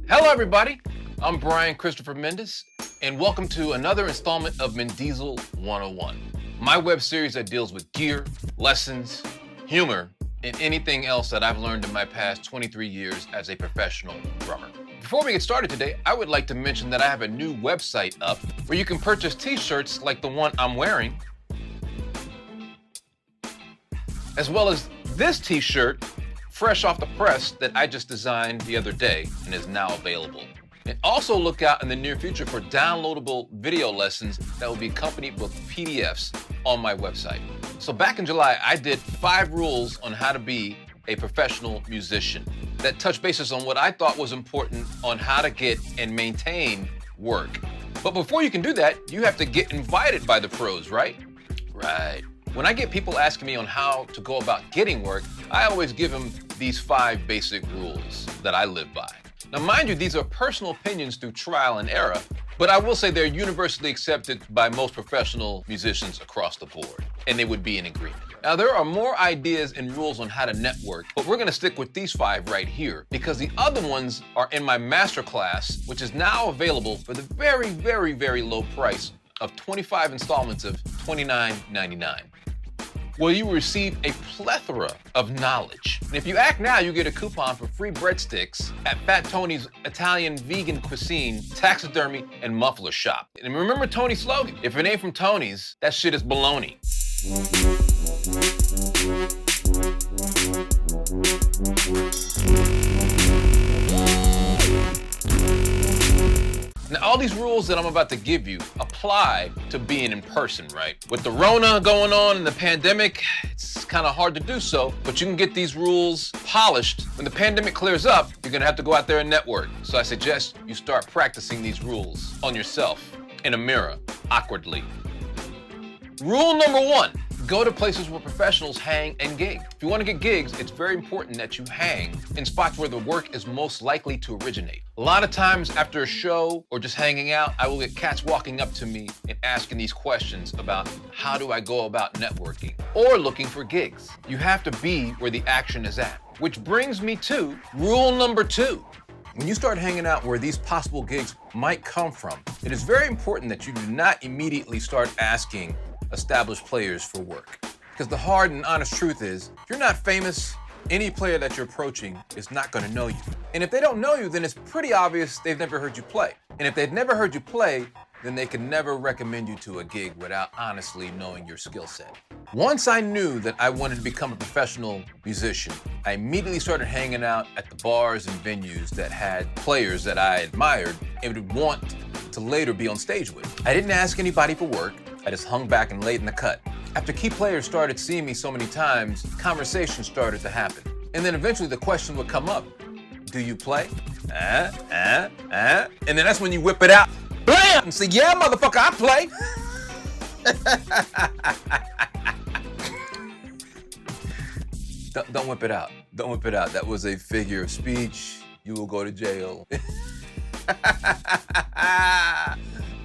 Hello, everybody. I'm Brian Christopher Mendes, and welcome to another installment of Mendiesel 101, my web series that deals with gear, lessons, humor, and anything else that I've learned in my past 23 years as a professional drummer. Before we get started today, I would like to mention that I have a new website up where you can purchase t-shirts like the one I'm wearing, as well as this t-shirt, fresh off the press, that I just designed the other day and is now available. And also look out in the near future for downloadable video lessons that will be accompanied with PDFs on my website. So back in July, I did 5 rules on how to be a professional musician that touch bases on what I thought was important on how to get and maintain work. But before you can do that, you have to get invited by the pros, right? Right. When I get people asking me on how to go about getting work, I always give them these 5 basic rules that I live by. Now, mind you, these are personal opinions through trial and error, but I will say they're universally accepted by most professional musicians across the board, and they would be in agreement. Now, there are more ideas and rules on how to network, but we're gonna stick with these 5 right here because the other ones are in my masterclass, which is now available for the very, very, very low price of 25 installments of $29.99. Well, you will receive a plethora of knowledge. And if you act now, you get a coupon for free breadsticks at Fat Tony's Italian vegan cuisine, taxidermy, and muffler shop. And remember Tony's slogan, if it ain't from Tony's, that shit is baloney. Now, all these rules that I'm about to give you apply to being in person, right? With the Rona going on and the pandemic, it's kind of hard to do so, but you can get these rules polished. When the pandemic clears up, you're gonna have to go out there and network. So I suggest you start practicing these rules on yourself in a mirror, awkwardly. Rule number 1. Go to places where professionals hang and gig. If you want to get gigs, it's very important that you hang in spots where the work is most likely to originate. A lot of times after a show or just hanging out, I will get cats walking up to me and asking these questions about how do I go about networking or looking for gigs. You have to be where the action is at. Which brings me to rule number 2. When you start hanging out where these possible gigs might come from, it is very important that you do not immediately start asking established players for work. Because the hard and honest truth is, if you're not famous, any player that you're approaching is not gonna know you. And if they don't know you, then it's pretty obvious they've never heard you play. And if they've never heard you play, then they can never recommend you to a gig without honestly knowing your skill set. Once I knew that I wanted to become a professional musician, I immediately started hanging out at the bars and venues that had players that I admired and would want to later be on stage with. I didn't ask anybody for work. I just hung back and laid in the cut. After key players started seeing me so many times, conversations started to happen. And then eventually the question would come up, do you play? And then that's when you whip it out, blam, and say, yeah, motherfucker, I play. Don't whip it out. Don't whip it out. That was a figure of speech. You will go to jail.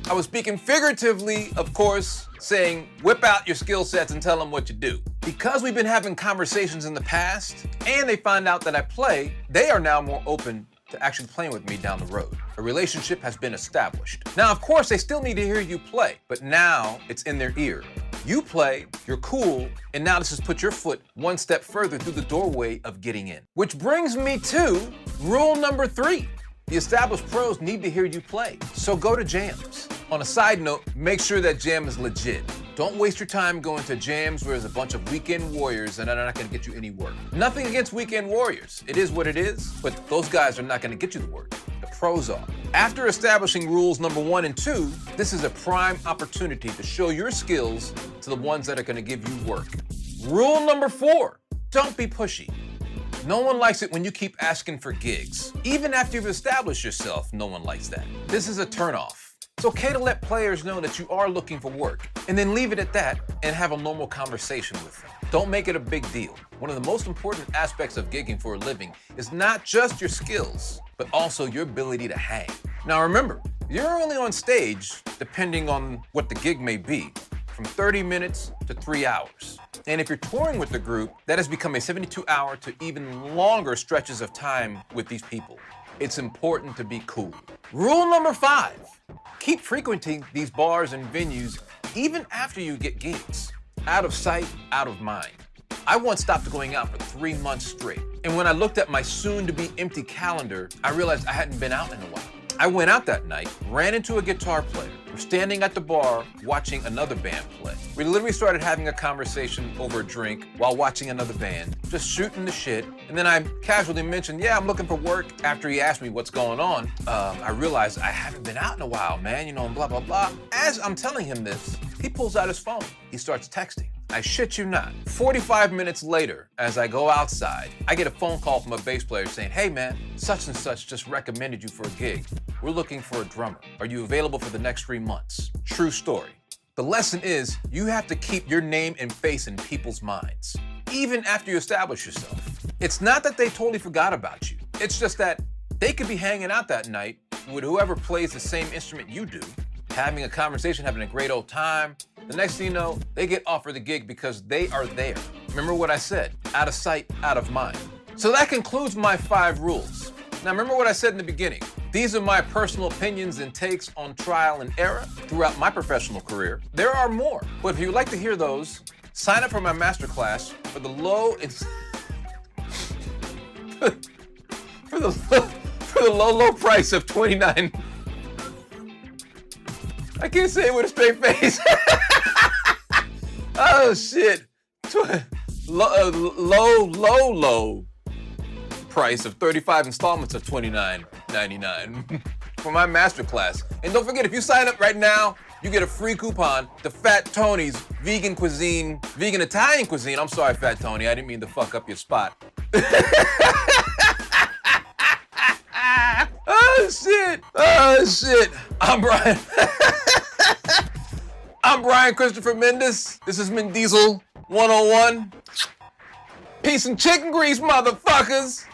I was speaking figuratively, of course, saying whip out your skill sets and tell them what you do. Because we've been having conversations in the past and they find out that I play, they are now more open to actually playing with me down the road. A relationship has been established. Now, of course, they still need to hear you play, but now it's in their ear. You play, you're cool, and now this has put your foot one step further through the doorway of getting in. Which brings me to rule number 3. The established pros need to hear you play, so go to jams. On a side note, make sure that jam is legit. Don't waste your time going to jams where there's a bunch of weekend warriors and they're not gonna get you any work. Nothing against weekend warriors. It is what it is, but those guys are not gonna get you the work. The pros are. After establishing rules number 1 and 2, this is a prime opportunity to show your skills to the ones that are gonna give you work. Rule number 4, don't be pushy. No one likes it when you keep asking for gigs. Even after you've established yourself, no one likes that. This is a turnoff. It's okay to let players know that you are looking for work, and then leave it at that and have a normal conversation with them. Don't make it a big deal. One of the most important aspects of gigging for a living is not just your skills, but also your ability to hang. Now remember, you're only on stage, depending on what the gig may be, from 30 minutes to 3 hours. And if you're touring with the group, that has become a 72-hour to even longer stretches of time with these people. it's important to be cool. Rule number 5, keep frequenting these bars and venues even after you get gigs. Out of sight, out of mind. I once stopped going out for 3 months straight. And when I looked at my soon-to-be empty calendar, I realized I hadn't been out in a while. I went out that night, ran into a guitar player. We're standing at the bar watching another band play. We literally started having a conversation over a drink while watching another band, just shooting the shit. And then I casually mentioned, yeah, I'm looking for work. After he asked me what's going on, I realized I haven't been out in a while, man, and blah, blah, blah. As I'm telling him this, he pulls out his phone. He starts texting. I shit you not. 45 minutes later, as I go outside, I get a phone call from a bass player saying, hey man, such and such just recommended you for a gig. We're looking for a drummer. Are you available for the next 3 months? True story. The lesson is, you have to keep your name and face in people's minds, even after you establish yourself. It's not that they totally forgot about you. It's just that they could be hanging out that night with whoever plays the same instrument you do, having a conversation, having a great old time. The next thing you know, they get offered the gig because they are there. Remember what I said, out of sight, out of mind. So that concludes my 5 rules. Now remember what I said in the beginning. These are my personal opinions and takes on trial and error throughout my professional career. There are more, but if you'd like to hear those, sign up for my masterclass for the low low price of $29. I can't say it with a straight face. Oh shit. Low price of 35 installments of $29.99 for my masterclass. And don't forget, if you sign up right now, you get a free coupon to Fat Tony's vegan Italian cuisine. I'm sorry, Fat Tony, I didn't mean to fuck up your spot. Oh shit. I'm Brian Christopher Mendes. This is Mendiesel 101. Peace and chicken grease, motherfuckers.